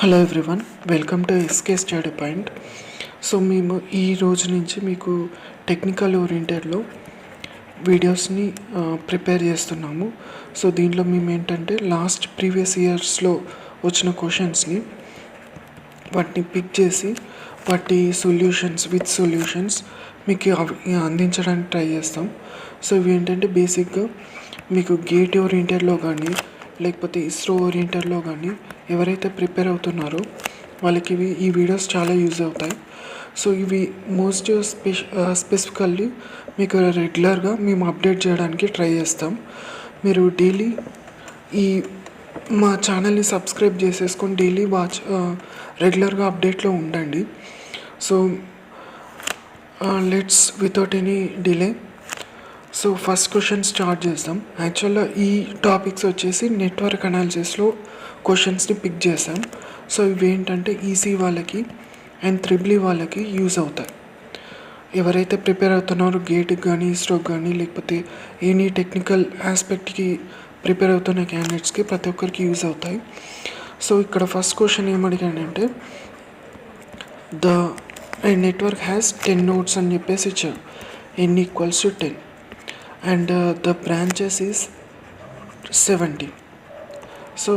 Hello everyone, welcome to SK study point. So మేము ఈ రోజు నుంచి మీకు టెక్నికల్ ఓరియంటెడ్లో వీడియోస్ని ప్రిపేర్ చేస్తున్నాము. సో దీంట్లో మేము ఏంటంటే ప్రీవియస్ ఇయర్స్లో వచ్చిన క్వశ్చన్స్ని వాటిని పిక్ చేసి వాటి సొల్యూషన్స్ మీకు అందించడానికి ట్రై చేస్తాం. సో ఇవి ఏంటంటే బేసిక్గా మీకు గేట్ ఓరియంటెడ్లో కానీ లేకపోతే ఇస్రో ఓరియంటెడ్లో కానీ ఎవరైతే ప్రిపేర్ అవుతున్నారో వాళ్ళకి ఈ వీడియోస్ చాలా యూజ్ అవుతాయి. సో ఇవి మోస్ట్ స్పెసిఫికల్లీ మీకు రెగ్యులర్గా మేము అప్డేట్ చేయడానికి ట్రై చేస్తాం. మీరు డైలీ మా ఛానల్ని సబ్స్క్రైబ్ చేసేసుకొని డైలీ రెగ్యులర్గా అప్డేట్లో ఉండండి. So let's without any delay so first question start చేద్దాం. యాక్చువల్గా ఈ టాపిక్స్ వచ్చేసి నెట్వర్క్ అనాలిసిస్లో క్వశ్చన్స్ని పిక్ చేసాం. సో ఇవి ఏంటంటే ఈసీ వాళ్ళకి అండ్ త్రిబుల్ వాళ్ళకి యూజ్ అవుతాయి. ఎవరైతే ప్రిపేర్ అవుతున్నారో గేట్కి కానీ ఇస్రోకి కానీ లేకపోతే ఎనీ టెక్నికల్ ఆస్పెక్ట్కి ప్రిపేర్ అవుతున్న క్యాండిడేట్స్కి ప్రతి ఒక్కరికి యూజ్ అవుతాయి. సో ఇక్కడ ఫస్ట్ క్వశ్చన్ ఏమడిగానంటే ద నెట్వర్క్ హ్యాస్ 10 nodes అని చెప్పేసి ఇచ్చారు. n = 10 and the branches is 70. So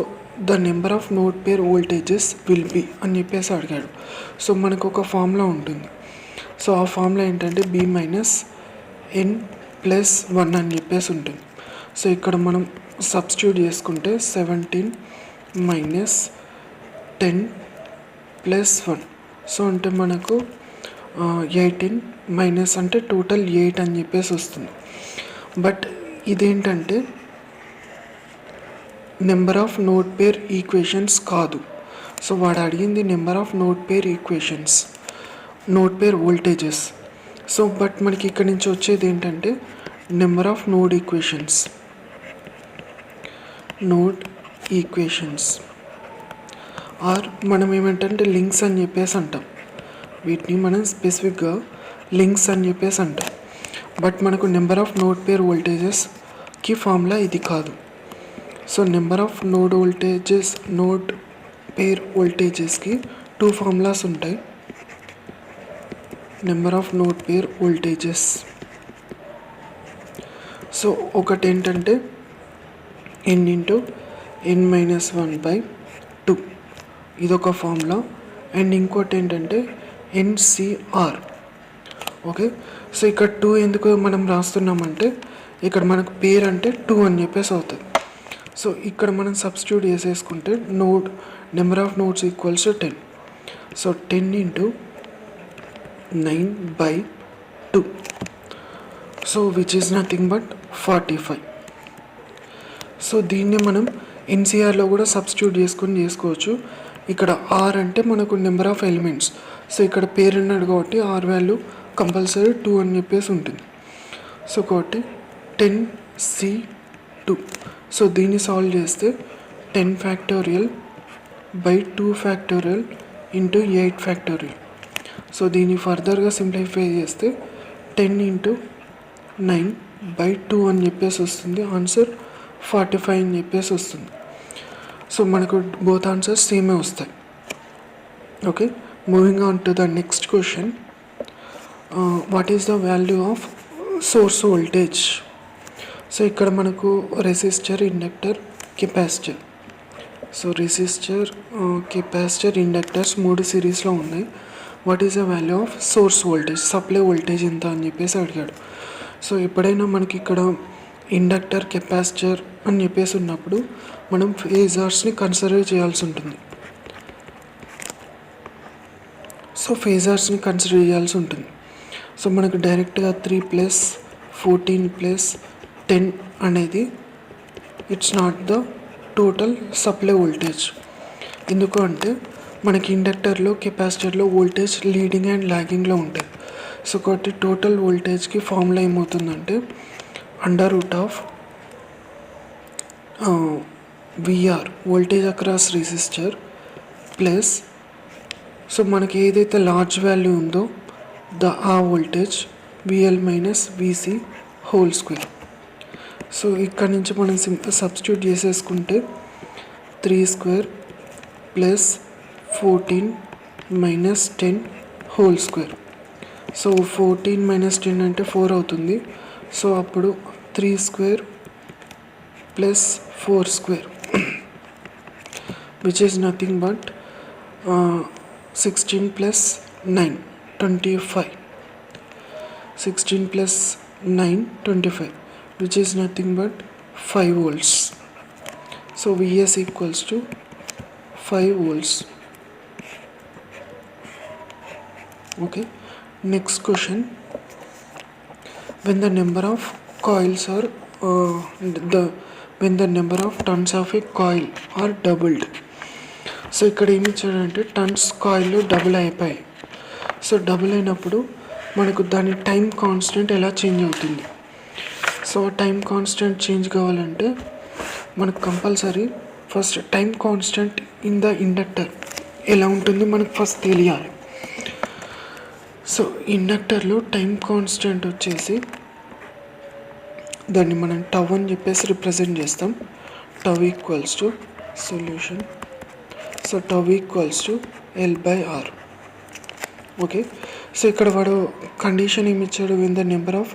the number of node pair voltages will be అని చెప్పేసి అడిగాడు. సో మనకు ఒక ఫార్ములా ఉంటుంది. సో ఆ ఫార్ములా ఏంటంటే b - n + 1 అని చెప్పేసి ఉంటుంది. సో ఇక్కడ మనం సబ్స్టిట్యూట్ చేసుకుంటే 17 - 10 + 1 సో అంటే మనకు 18 మైనస్ అంటే టోటల్ 8 అని చెప్పేసి వస్తుంది. బట్ ఇదేంటంటే number of node pair equations కాదు. సో వాడు అడిగింది number of node pair equations, node pair voltages. So but మనకి ఇక్కడ నుంచి వచ్చేది ఏంటంటే number of node equations or మనం ఏమంటే లింక్స్ అని చెప్పేసి అంటాం. వీటిని మనం స్పెసిఫిక్గా లింక్స్ అని చెప్పేసి అంటాం. బట్ మనకు నెంబర్ ఆఫ్ నోడ్ పేర్ వోల్టేజెస్కి ఫార్ములా ఇది కాదు. So number of node pair వోల్టేజెస్కి 2 ఫార్ములాస్ ఉంటాయి. Number of node pair voltages so ఒకటి ఏంటంటే n × n-1/2 ఇదొక ఫార్ములా. అండ్ ఇంకోటి ఏంటంటే NCR. ఓకే, సో ఇక్కడ 2 ఎందుకు మనం రాస్తున్నామంటే ఇక్కడ మనకు పేర్ అంటే 2 అని చెప్పేసి అవుతుంది. సో ఇక్కడ మనం సబ్స్టిట్యూట్ చేసేసుకుంటే number of nodes = 10. So 10 × 9/2 so which is nothing but 45. So దీన్ని మనం ఎన్సీఆర్లో కూడా సబ్స్టిట్యూట్ చేసుకోవచ్చు. ఇక్కడ R అంటే మనకు నెంబర్ ఆఫ్ ఎలిమెంట్స్. సో ఇక్కడ పేరు ఉన్నాడు కాబట్టి R వాల్యూ కంపల్సరీ 2 అని చెప్పేసి ఉంటుంది. సో కాబట్టి 10C2. సో దీన్ని సాల్వ్ చేస్తే 10 ఫ్యాక్టోరియల్ / 2 ఫ్యాక్టోరియల్ × 8 ఫ్యాక్టోరియల్. సో దీన్ని ఫర్దర్గా సింప్లిఫై చేస్తే 10 × 9/2 అని చెప్పేసి వస్తుంది. ఆన్సర్ 45 అని చెప్పేసి వస్తుంది. సో మనకు బోత్ ఆన్సర్స్ సేమే వస్తాయి. Okay, moving on to the next question. What is the value of swords voltage? So ఇక్కడ మనకు resistor, inductor, capacitor. So resistor, capacitor, inductors 3 సిరీస్లో ఉన్నాయి. What is the value of swords voltage, supply voltage ఎంత అని చెప్పేసి అడిగాడు. So ఎప్పుడైనా మనకి ఇక్కడ ఇండక్టర్, కెపాసిటర్ అని చెప్పేసి ఉన్నప్పుడు మనం ఫేజర్స్ని కన్సిడర్ చేయాల్సి ఉంటుంది. సో మనకు డైరెక్ట్గా 3 + 14 + 10 అనేది it's not the total supply voltage. ఎందుకు అంటే మనకి ఇండక్టర్లో, కెపాసిటర్లో వోల్టేజ్ లీడింగ్ అండ్ లాగింగ్లో ఉంటాయి. సో కాబట్టి టోటల్ వోల్టేజ్కి ఫార్ములా ఏమవుతుందంటే √VR voltage across resistor plus so మనకి ఏదైతే లార్జ్ వాల్యూ ఉందో ఆ వోల్టేజ్ VL - VC (2). సో ఇక్కడ నుంచి మనం సబ్స్టిట్యూట్ చేసేసుకుంటే 3² + 14 minus 10 whole square. So 14 minus 10 అంటే 4 అవుతుంది. సో అప్పుడు 3 square plus 4 square which is nothing but 16 plus 9 25. 16 plus 9 25 which is nothing but 5 volts. So Vs equals to 5 volts. Okay, next question. When the number of coils are when the number of turns of a coil are doubled. So ఇక్కడ ఏమి ఇచ్చాడంటే turns coil double అయిపోయాయి. So double అయినప్పుడు మనకు దాని time constant ఎలా change అవుతుంది. So time constant change కావాలంటే మనకు compulsory first time constant in the inductor ఎలా ఉంటుంది మనకు ఫస్ట్ తెలియాలి. సో ఇండక్టర్లో టైం కాన్స్టెంట్ వచ్చేసి దాన్ని మనం టవ్ అని చెప్పేసి రిప్రజెంట్ చేస్తాం. Tau equals to solution. So tau equals to L/R. Okay, so ఇక్కడ వాడు కండిషన్ ఏమి ఇచ్చాడు, when the number of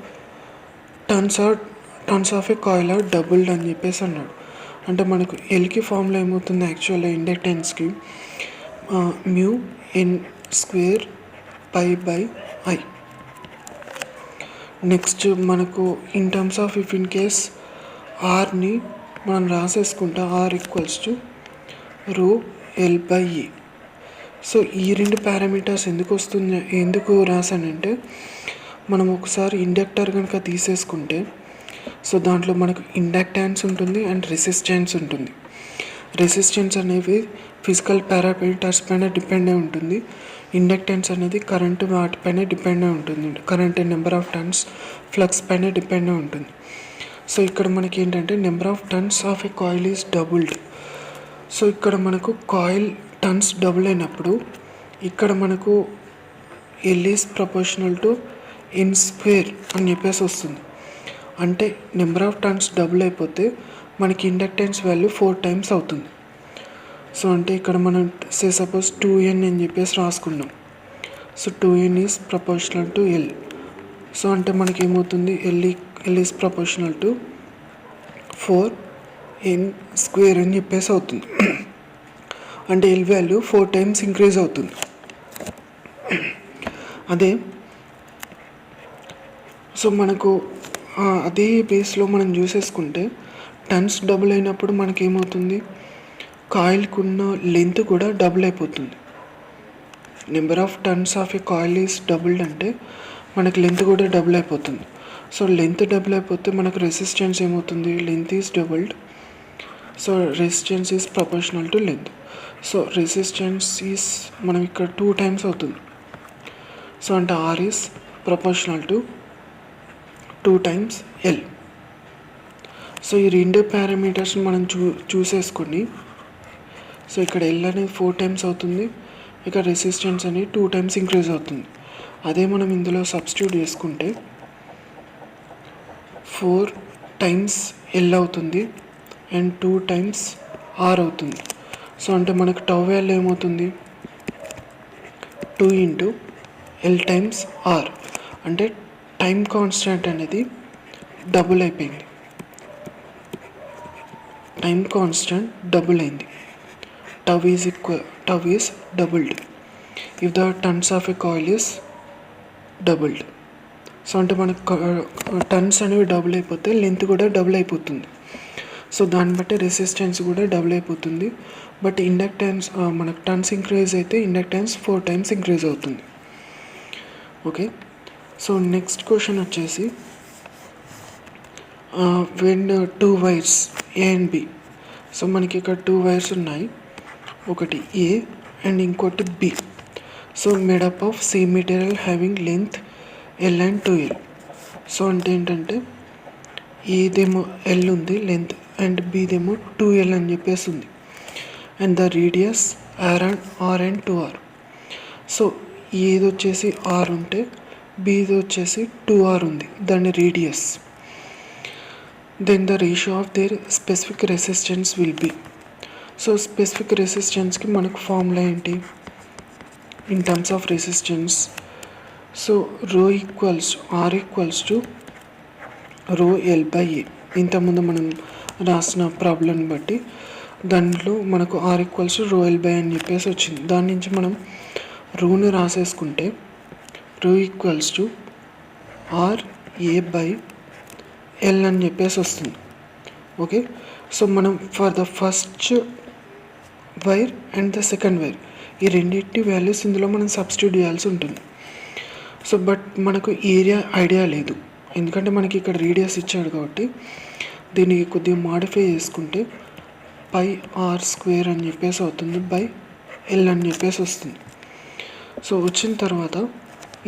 turns of a coil are doubled అని చెప్పేసి అన్నాడు. అంటే మనకు ఎల్కి ఫార్ములా ఏమవుతుంది యాక్చువల్గా ఇండక్టెన్స్కి mu N square pi by I. Next మనకు in terms of if in case ఆర్ని మనం రాసేసుకుంటా ఆర్ ఈక్వల్స్ టు రో L/E. సో ఈ రెండు పారామీటర్స్ ఎందుకు రాశానంటే మనం ఒకసారి ఇండక్టర్ కనుక తీసేసుకుంటే సో దాంట్లో మనకు ఇండక్టెన్స్ ఉంటుంది అండ్ రెసిస్టెన్స్ ఉంటుంది. రెసిస్టెన్స్ అనేవి ఫిజికల్ పారామీటర్స్ పైన డిపెండ్ అయి ఉంటుంది. ఇండక్టెన్స్ అనేది కరెంటు వాటిపైన డిపెండ్ అయి ఉంటుంది. Current number of turns flux పైన డిపెండ్ అయి ఉంటుంది. సో ఇక్కడ మనకి ఏంటంటే number of turns of a coil is doubled. So ఇక్కడ మనకు కాయిల్ టర్న్స్ డబుల్ అయినప్పుడు ఇక్కడ మనకు L is proportional to N square అని చెప్పేసి వస్తుంది. అంటే నెంబర్ ఆఫ్ టర్న్స్ డబుల్ అయిపోతే మనకి ఇండక్టెన్స్ వాల్యూ 4 times అవుతుంది. సో అంటే ఇక్కడ మనం సపోజ్ 2n అని చెప్పేసి రాసుకున్నాం. So 2n is proportional to L. So అంటే మనకి ఏమవుతుంది, L is proportional to 4n square అని చెప్పేసి అవుతుంది. అంటే ఎల్ వాల్యూ 4 times ఇంక్రీజ్ అవుతుంది. అదే సో మనకు అదే బేస్లో మనం చూసేసుకుంటే టర్న్స్ డబుల్ అయినప్పుడు మనకేమవుతుంది, కాయిల్కున్న లెంత్ కూడా డబుల్ అయిపోతుంది. Number of turns of a coil is doubled అంటే మనకి లెంత్ కూడా డబుల్ అయిపోతుంది. సో లెంత్ డబుల్ అయిపోతే మనకు రెసిస్టెన్స్ ఏమవుతుంది, length is doubled. So resistance is proportional to length. So resistance is మనం ఇక్కడ 2 times అవుతుంది. సో అంటే R is proportional to 2 times L. So ఈ రెండు పారామీటర్స్ని మనం చూసేసుకొని సో ఇక్కడ ఎల్ అనేది 4 times అవుతుంది, ఇక్కడ రెసిస్టెన్స్ అనేది 2 times ఇంక్రీజ్ అవుతుంది. అదే మనం ఇందులో సబ్స్టిట్యూట్ చేసుకుంటే 4 times ఎల్ అవుతుంది అండ్ 2 times ఆర్ అవుతుంది. సో అంటే మనకు టవ్ వాల్యూ ఏమవుతుంది, 2 into ఎల్ times ఆర్. అంటే టైం కాన్స్టెంట్ అనేది డబుల్ అయిపోయింది. టైం కాన్స్టెంట్ డబుల్ అయింది. Tau is doubled if the turns of a coil is doubled. So అంటే మనకు టర్న్స్ అనేవి డబుల్ అయిపోతే లెంత్ కూడా డబుల్ అయిపోతుంది. సో దాన్ని బట్టి రెసిస్టెన్స్ కూడా డబుల్ అయిపోతుంది. బట్ ఇండక్టెన్స్ మనకు టర్న్స్ ఇంక్రీజ్ అయితే ఇండక్టెన్స్ 4 times ఇంక్రీజ్ అవుతుంది. ఓకే, సో నెక్స్ట్ క్వశ్చన్ వచ్చేసి when 2 wires A and B. So మనకి ఇక్కడ 2 wires ఉన్నాయి, ఒకటి ఏ అండ్ ఇంకోటి B. So made up of same material having length L and 2l. So అంటే ఏంటంటే ఏదేమో ఎల్ ఉంది లెంత్ అండ్ బిదేమో 2l అని చెప్పేసి ఉంది. And the radius R and 2r. So ఏది వచ్చేసి ఆర్ ఉంటే బిది వచ్చేసి 2r ఉంది దాని రేడియస్. Then the ratio of their specific resistance will be. So specific రెసిస్టెన్స్కి మనకు ఫార్ములా ఏంటి in terms of resistance? So rho equals R equals to rho L by A. ఇంతకుముందు మనం రాసిన ప్రాబ్లంని బట్టి దాంట్లో మనకు R equals to rho L by అని చెప్పేసి వచ్చింది. దాని నుంచి మనం రోని రాసేసుకుంటే rho equals to R A by L అని చెప్పేసి వస్తుంది. ఓకే, సో మనం for the first wire and the second wire ఈ రెండింటి వాల్యూస్ ఇందులో మనం సబ్స్టిట్యూట్ చేయాల్సి ఉంటుంది. సో బట్ మనకు ఏరియా ఐడియా లేదు, ఎందుకంటే మనకి ఇక్కడ రేడియస్ ఇచ్చాడు కాబట్టి దీనికి కొద్దిగా మాడిఫై చేసుకుంటే పై ఆర్ స్క్వేర్ అని చెప్పేసి అవుతుంది బై ఎల్ అని చెప్పేసి వస్తుంది. సో వచ్చిన తర్వాత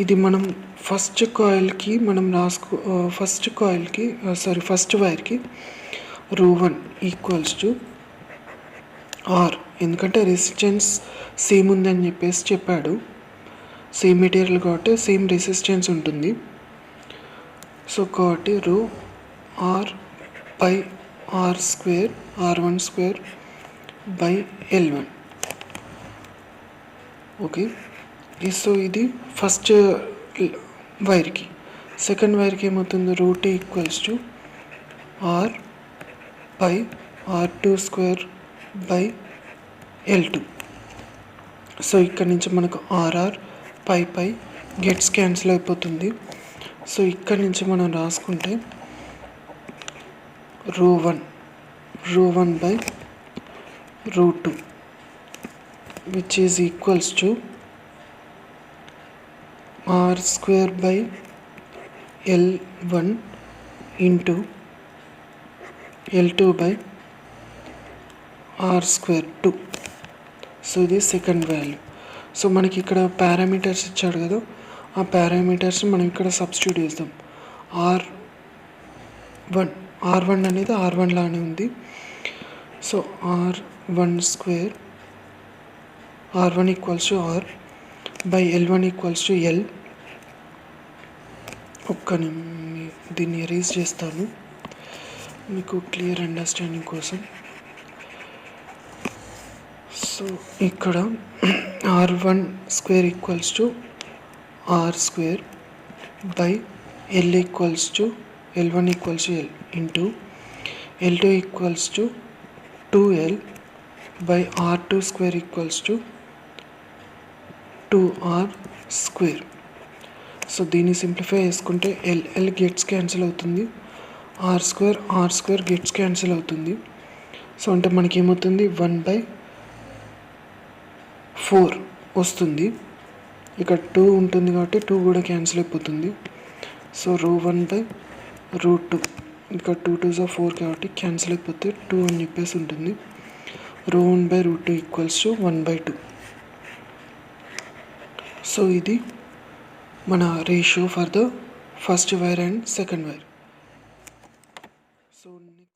ఇది మనం ఫస్ట్ కాయిల్కి మనం ఫస్ట్ వైర్కి రో 1 ఈక్వల్స్ టు ఆర్, ఎందుకంటే రెసిస్టెన్స్ సేమ్ ఉందని చెప్పేసి చెప్పాడు. సేమ్ మెటీరియల్ కాబట్టి సేమ్ రెసిస్టెన్స్ ఉంటుంది. సో కాబట్టి rho R by R square R1 square by L1. Okay, so ఇది ఫస్ట్ వైర్కి. సెకండ్ వైర్కి ఏమవుతుంది? Rho 2 equals to R by R2 square by L2. So ఇక్కడ నుంచి మనకు ఆర్ఆర్ పై గెట్స్ క్యాన్సిల్ అయిపోతుంది. సో ఇక్కడ నుంచి మనం రాసుకుంటే rho 1 by rho 2 which is equals to R square by L1 into L2 by R square 2. So ఇది second value. So మనకి ఇక్కడ పారామీటర్స్ ఇచ్చాడు కదా, ఆ పారామీటర్స్ మనం ఇక్కడ సబ్స్టిట్యూట్ చేద్దాం. R1 అనేది R1 లానే ఉంది. So R1 square R1 equals to R by L1 equals to L. దీన్ని ఎరేజ్ చేస్తాను మీకు క్లియర్ అండర్స్టాండింగ్ కోసం. సో ఇక్కడ R1 square equals to R square by L equals to L1 equals to L into L2 equals to 2L by R2 square equals to 2R square. So దీన్ని simplify చేసుకుంటే L gets cancel అవుతుంది, R square gets cancel అవుతుంది. So అంటే మనకి ఏమవుతుంది? 1/4 వస్తుంది. ఇక్కడ 2 ఉంటుంది కాబట్టి 2 కూడా క్యాన్సిల్ అయిపోతుంది. సో రో 1 బై రో 2, ఇక్కడ 2 2s are 4 కాబట్టి క్యాన్సిల్ అయిపోతే 2 అని చెప్పేసి ఉంటుంది. రో 1 by rho 2 equals to 1/2. So ఇది మన ratio for the first wire and second wire.